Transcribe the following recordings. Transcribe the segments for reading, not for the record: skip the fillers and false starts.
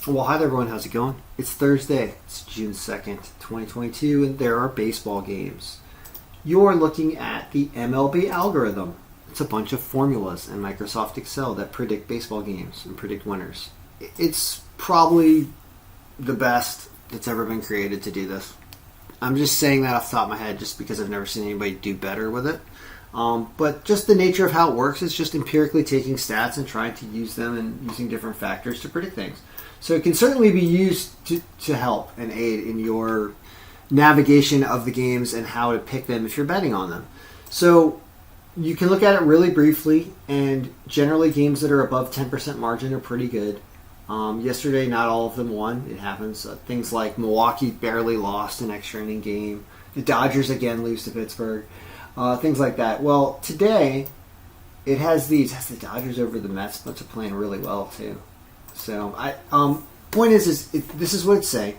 Well, hi there, everyone. How's it going? It's Thursday. It's June 2nd, 2022, and there are baseball games. You're looking at the MLB Algorithm. It's a bunch of formulas in Microsoft Excel that predict baseball games and predict winners. It's probably the best that's ever been created to do this. I'm just saying that off the top of my head just because I've never seen anybody do better with it. But just the nature of how it works is just empirically taking stats and trying to use them and using different factors to predict things. So it can certainly be used to help and aid in your navigation of the games and how to pick them if you're betting on them. So you can look at it really briefly, and generally games that are above 10% margin are pretty good. Yesterday, not all of them won. It happens. Things like Milwaukee barely lost an extra inning game. The Dodgers again lose to Pittsburgh. Things like that. Well, today it has the Dodgers over the Mets, but they're playing really well too. So, point is this is what it's saying.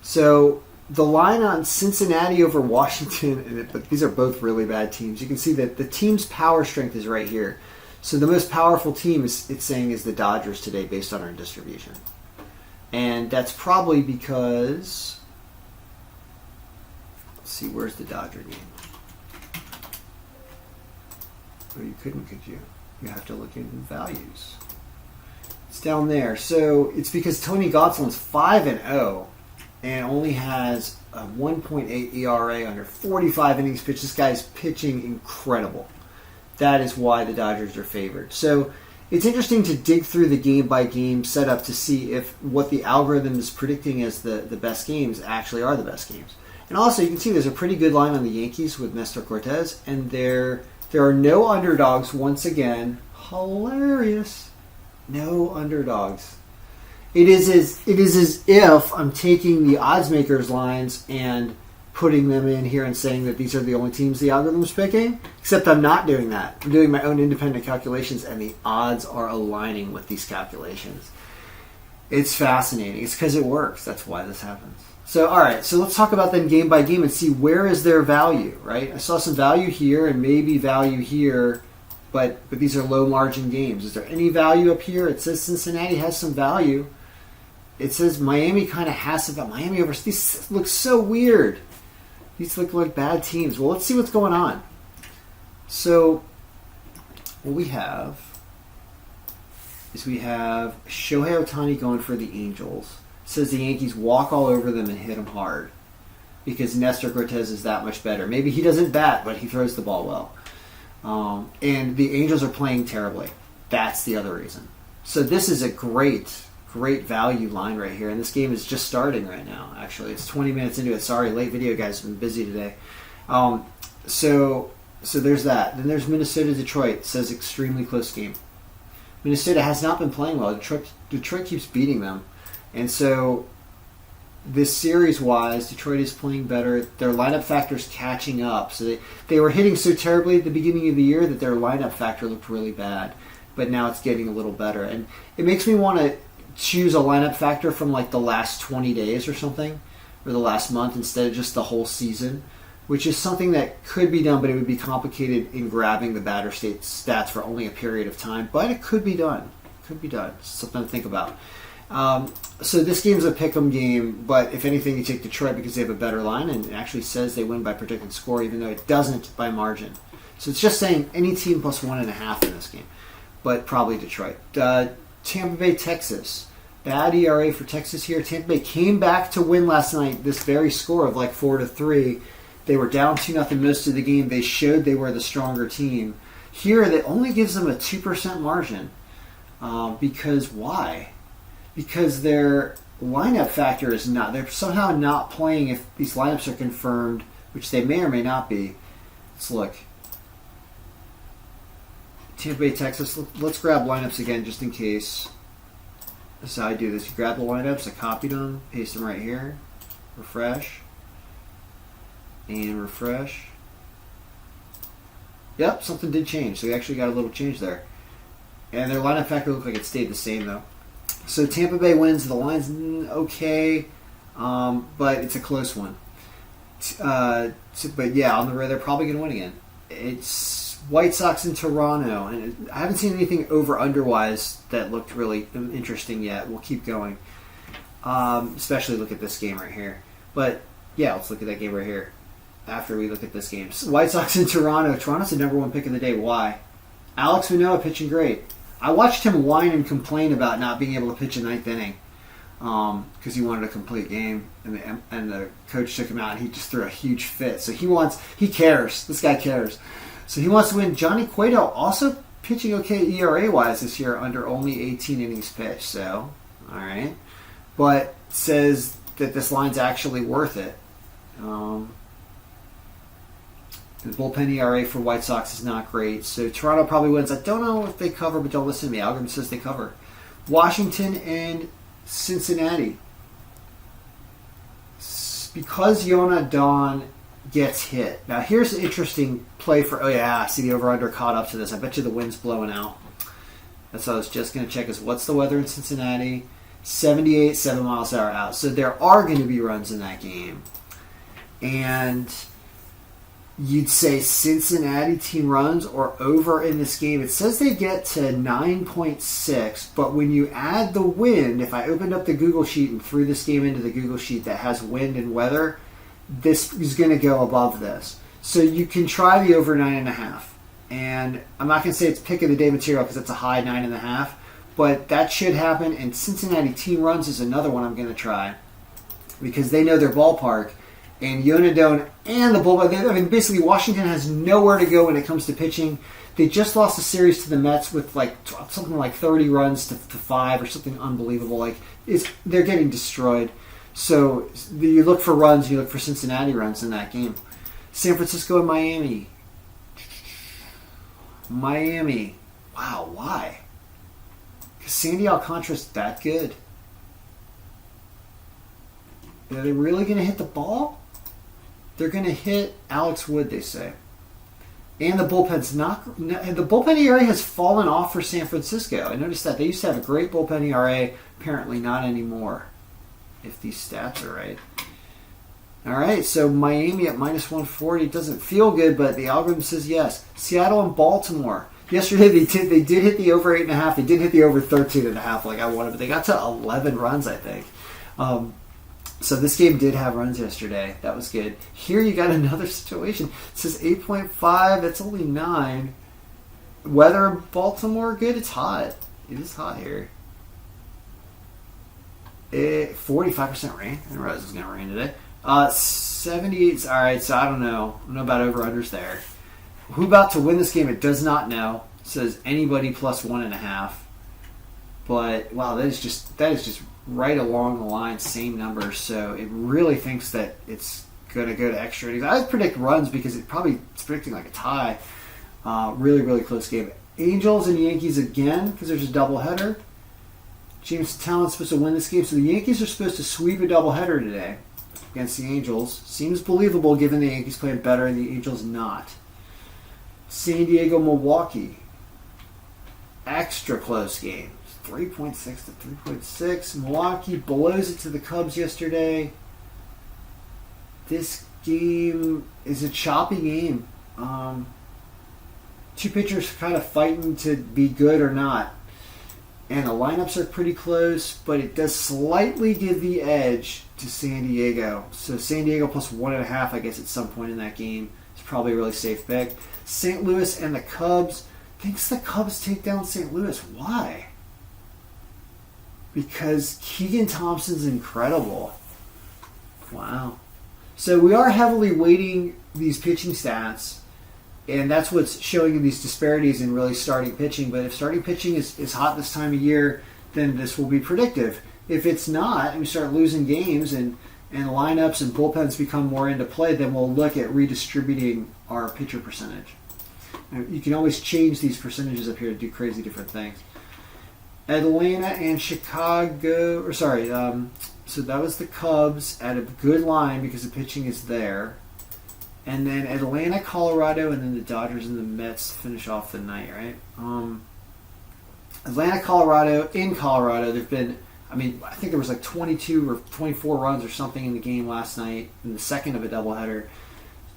So the line on Cincinnati over Washington, but these are both really bad teams. You can see that the team's power strength is right here. So the most powerful team it's saying is the Dodgers today based on our distribution. And that's probably because, let's see, where's the Dodger game? Oh, you couldn't, could you? You have to look in values. It's down there. So it's because Tony Gonsolin's 5-0 and only has a 1.8 ERA under 45 innings pitched. This guy's pitching incredible. That is why the Dodgers are favored. So it's interesting to dig through the game-by-game setup to see if what the algorithm is predicting as the best games actually are the best games. And also, you can see there's a pretty good line on the Yankees with Nestor Cortez, and there are no underdogs once again. Hilarious. No underdogs. It is as if I'm taking the odds makers lines and putting them in here and saying that these are the only teams the algorithm is picking, except I'm not doing that. I'm doing my own independent calculations, and the odds are aligning with these calculations. It's fascinating. It's because it works. That's why this happens. So, all right, so let's talk about them game by game and see where is their value, right? I saw some value here and maybe value here, but these are low margin games. Is there any value up here? It says Cincinnati has some value. It says Miami kind of has some value. Miami over, these look so weird. These look like bad teams. Well, let's see what's going on. So what we have is Shohei Ohtani going for the Angels. It says the Yankees walk all over them and hit them hard because Nestor Cortez is that much better. Maybe he doesn't bat, but he throws the ball well. And the Angels are playing terribly. That's the other reason. So this is a great value line right here. And this game is just starting right now, actually. It's 20 minutes into it. Sorry, late video, guys. I've been busy today. So there's that. Then there's Minnesota-Detroit. It says extremely close game. Minnesota has not been playing well. Detroit keeps beating them. And so this series-wise, Detroit is playing better. Their lineup factor is catching up. So they were hitting so terribly at the beginning of the year that their lineup factor looked really bad. But now it's getting a little better. And it makes me want to choose a lineup factor from like the last 20 days or something, or the last month instead of just the whole season, which is something that could be done, but it would be complicated in grabbing the batter stats for only a period of time. But it could be done. It's something to think about. So this game's a pick'em game, but if anything, you take Detroit because they have a better line, and it actually says they win by predicted score, even though it doesn't by margin. So it's just saying any team plus 1.5 in this game, but probably Detroit. Tampa Bay, Texas. Bad ERA for Texas here. Tampa Bay came back to win last night, this very score of like 4-3. They were down 2-0 most of the game. They showed they were the stronger team. Here, that only gives them a 2% margin. Because why? Because their lineup factor is not, they're somehow not playing if these lineups are confirmed, which they may or may not be. Let's look. Tampa Bay, Texas. Let's grab lineups again just in case. This is how I do this. You grab the lineups, I copied them, paste them right here, refresh, and refresh. Yep, something did change. So we actually got a little change there. And their lineup factor looked like it stayed the same though. So Tampa Bay wins. The line's okay, but it's a close one. But yeah, on the road they're probably going to win again. It's White Sox in Toronto, and I haven't seen anything over-underwise that looked really interesting yet. We'll keep going. Especially look at this game right here. But yeah, let's look at that game right here. After we look at this game, White Sox in Toronto. Toronto's the #1 pick of the day. Why? Alex Manoah pitching great. I watched him whine and complain about not being able to pitch a ninth inning because he wanted a complete game, and the coach took him out, and he just threw a huge fit. So he cares. This guy cares. So he wants to win. Johnny Cueto also pitching okay ERA wise this year under only 18 innings pitched. So all right, but says that this line's actually worth it. The bullpen ERA for White Sox is not great, so Toronto probably wins. I don't know if they cover, but don't listen to me. Algorithm says they cover. Washington and Cincinnati. Because Yona Dawn gets hit. Now here's an interesting play for. Oh yeah, see the over/under caught up to this. I bet you the wind's blowing out. That's what I was just going to check. Is what's the weather in Cincinnati? 78, 7 miles an hour out. So there are going to be runs in that game, and you'd say Cincinnati team runs or over in this game. It says they get to 9.6, but when you add the wind, if I opened up the Google Sheet and threw this game into the Google Sheet that has wind and weather, this is going to go above this. So you can try the over 9.5. And I'm not going to say it's pick of the day material because it's a high 9.5, but that should happen. And Cincinnati team runs is another one I'm going to try because they know their ballpark. And Yonadone and the bullpen. I mean, basically, Washington has nowhere to go when it comes to pitching. They just lost a series to the Mets with something like 30 runs to 5 or something unbelievable. They're getting destroyed. So you look for runs, you look for Cincinnati runs in that game. San Francisco and Miami. Miami. Wow, why? Because Sandy Alcantara's that good. Are they really going to hit the ball? They're going to hit Alex Wood, they say. And the bullpen's not. The bullpen ERA has fallen off for San Francisco. I noticed that. They used to have a great bullpen ERA. Apparently not anymore, if these stats are right. All right, so Miami at minus 140 doesn't feel good, but the algorithm says yes. Seattle and Baltimore. Yesterday they did hit the over 8.5. They did hit the over 13.5 like I wanted, but they got to 11 runs, I think. So this game did have runs yesterday. That was good. Here you got another situation. It says 8.5. That's only 9. Weather in Baltimore, good. It's hot. It is hot here. 45% rain. I didn't realize it was going to rain today. 78. All right, so I don't know. I don't know about over-unders there. Who about to win this game? It does not know. It says anybody plus 1.5. But, wow, that is just right along the line, same numbers. So it really thinks that it's going to go to extra innings. I would predict runs because it's predicting like a tie. Really, really close game. Angels and Yankees again because there's a doubleheader. James Talon's supposed to win this game, so the Yankees are supposed to sweep a doubleheader today against the Angels. Seems believable given the Yankees playing better and the Angels not. San Diego, Milwaukee. Extra close game. 3.6 to 3.6. Milwaukee blows it to the Cubs yesterday. This game is a choppy game. Two pitchers kind of fighting to be good or not. And the lineups are pretty close, but it does slightly give the edge to San Diego. So San Diego plus 1.5, I guess, at some point in that game. It's probably a really safe pick. St. Louis and the Cubs. Thinks the Cubs take down St. Louis. Why? Because Keegan Thompson's incredible. Wow. So we are heavily weighting these pitching stats, and that's what's showing you these disparities in really starting pitching. But if starting pitching is hot this time of year, then this will be predictive. If it's not, and we start losing games and lineups and bullpens become more into play, then we'll look at redistributing our pitcher percentage. And you can always change these percentages up here to do crazy different things. Atlanta and Chicago, so that was the Cubs at a good line because the pitching is there. And then Atlanta, Colorado, and then the Dodgers and the Mets finish off the night, right? Atlanta, Colorado, in Colorado, there've been, I think there was like 22 or 24 runs or something in the game last night in the second of a doubleheader.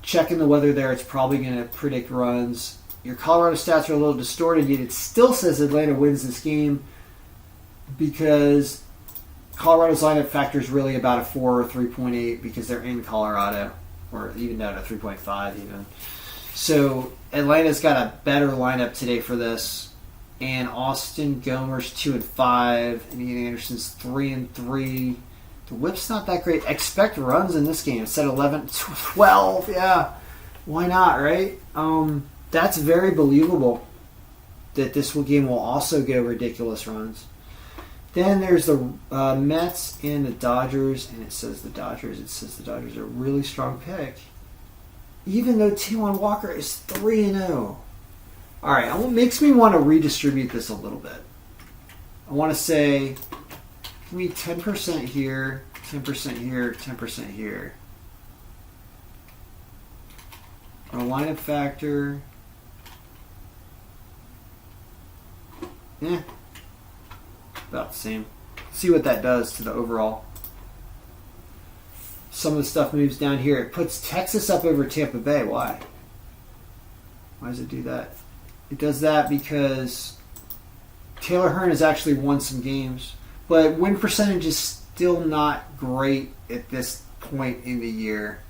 Checking the weather there, it's probably going to predict runs. Your Colorado stats are a little distorted, yet it still says Atlanta wins this game because Colorado's lineup factor is really about a 4 or 3.8 because they're in Colorado, or even down to 3.5 even. So Atlanta's got a better lineup today for this, and Austin Gomer's 2-5, and Ian Anderson's 3-3. The whip's not that great. Expect runs in this game. It's at 11-12. Yeah, why not, right? That's very believable that this game will also go ridiculous runs. Then there's the Mets and the Dodgers, and it says the Dodgers are a really strong pick, even though Taijuan Walker is 3-0. All right, it makes me want to redistribute this a little bit. I want to say, give me 10% here, 10% here, 10% here. On a lineup factor, about the same. See what that does to the overall. Some of the stuff moves down here. It puts Texas up over Tampa Bay. Why? Why does it do that? It does that because Taylor Hearn has actually won some games, but win percentage is still not great at this point in the year.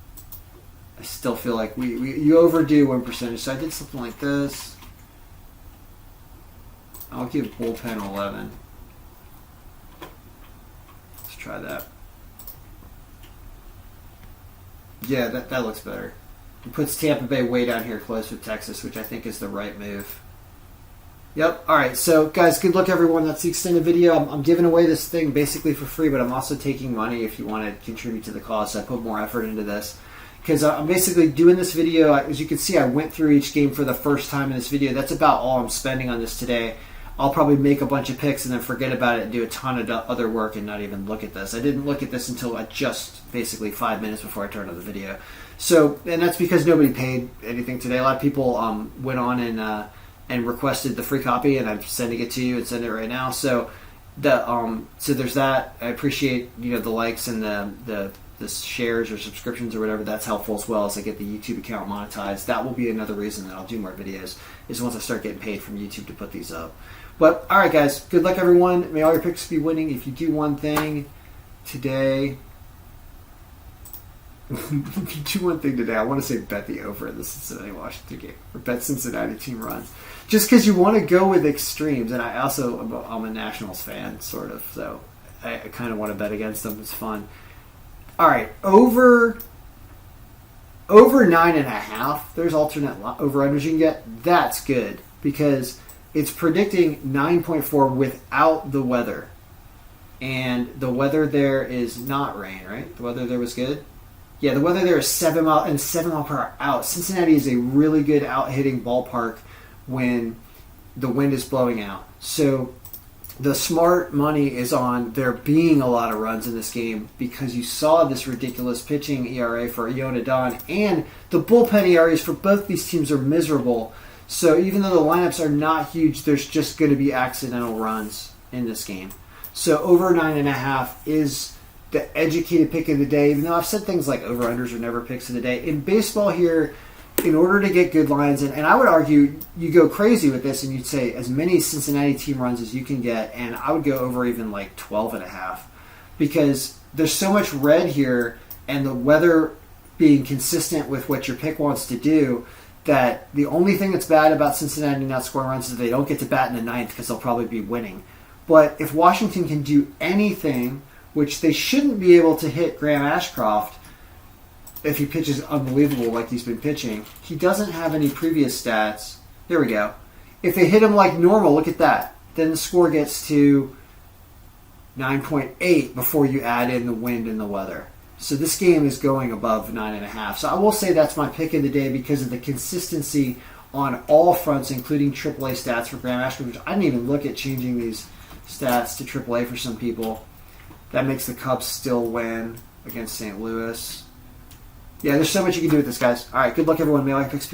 I still feel like you overdo win percentage. So I did something like this. I'll give bullpen 11. Let's try that. Yeah, that looks better. It puts Tampa Bay way down here close with Texas, which I think is the right move. Yep. All right. So, guys, good luck, everyone. That's the extended video. I'm giving away this thing basically for free, but I'm also taking money if you want to contribute to the cause. So I put more effort into this because I'm basically doing this video. As you can see, I went through each game for the first time in this video. That's about all I'm spending on this today. I'll probably make a bunch of picks and then forget about it and do a ton of other work and not even look at this. I didn't look at this until just basically 5 minutes before I turned on the video. So, and that's because nobody paid anything today. A lot of people went on and requested the free copy, and I'm sending it to you and send it right now. So, so there's that. I appreciate the likes and the shares or subscriptions or whatever. That's helpful as well as I get the YouTube account monetized. That will be another reason that I'll do more videos is once I start getting paid from YouTube to put these up. But, all right, guys, good luck, everyone. May all your picks be winning. If you do one thing today, I want to say bet the over in the Cincinnati-Washington game, or bet Cincinnati team runs. Just because you want to go with extremes, and I'm a Nationals fan, sort of, so I kind of want to bet against them. It's fun. All right, over 9.5, there's alternate over-unders you can get. That's good, because it's predicting 9.4 without the weather. And the weather there is not rain, right? The weather there was good? Yeah, the weather there is 7 mile per hour out. Cincinnati is a really good out-hitting ballpark when the wind is blowing out. So the smart money is on there being a lot of runs in this game because you saw this ridiculous pitching ERA for Iona Don, and the bullpen ERAs for both these teams are miserable. So even though the lineups are not huge, there's just going to be accidental runs in this game. So over 9.5 is the educated pick of the day, even though I've said things like over-unders are never picks of the day. In baseball here, in order to get good lines, and I would argue you go crazy with this and you'd say as many Cincinnati team runs as you can get, and I would go over even like 12.5 because there's so much red here and the weather being consistent with what your pick wants to do that the only thing that's bad about Cincinnati not scoring runs is they don't get to bat in the ninth because they'll probably be winning. But if Washington can do anything, which they shouldn't be able to hit Graham Ashcroft if he pitches unbelievable like he's been pitching. He doesn't have any previous stats. There we go. If they hit him like normal, look at that. Then the score gets to 9.8 before you add in the wind and the weather. So this game is going above 9.5. So I will say that's my pick of the day because of the consistency on all fronts, including AAA stats for Graham Ashcroft, which I didn't even look at changing these stats to AAA for some people. That makes the Cubs still win against St. Louis. Yeah, there's so much you can do with this, guys. All right, good luck, everyone. May all your picks be